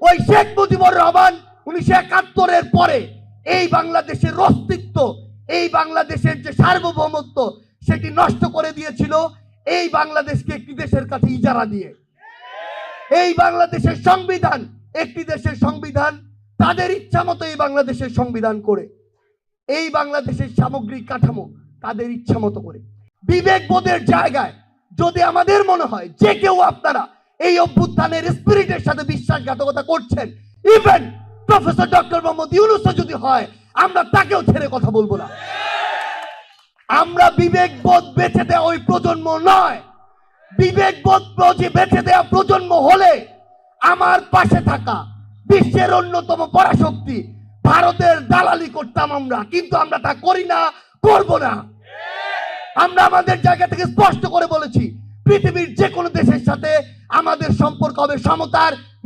ওই শেখ মুজিবুর রহমান 1971-এর পরে এই বাংলাদেশের অস্তিত্ব, এই বাংলাদেশের যে সার্বভৌমত্ব সেটি নষ্ট করে দিয়েছিল এই বাংলাদেশকে একটি দেশের কাছে ইজারা দিয়ে। এই বাংলাদেশের সংবিধান একটি দেশের সংবিধান, তাদের ইচ্ছা মতো এই বাংলাদেশের সংবিধান করে, এই বাংলাদেশের সামগ্রিক কাঠামো তাদের ইচ্ছা মতো করে। বিবেকবোধের জায়গায় যদি আমাদের মনে হয় যে কেউ আপনারা এই অভ্যুত্থানের স্পিরিটের সাথে বিশ্বাসঘাতকতা করছেন, ইভেন প্রফেসর ডক্টর মোহাম্মদ ইউনূসও যদি হয়, আমরা তাকেও ছেড়ে কথা বলবো না। আমরা বিবেকবোধ বেঁচে দেওয়া ওই প্রজন্ম নয়। বিবেকবোধ বেঁচে দেওয়া প্রজন্ম হলে আমার পাশে থাকা বিশ্বের অন্যতম পরাশক্তি ভারতের দালালি করতাম আমরা, কিন্তু আমরা তা করি না, করব না। আমরা আমাদের জায়গা থেকে স্পষ্ট করে বলেছি, পৃথিবীর যে কোনো দেশের সাথে আমাদের সম্পর্ক হবে সমতার,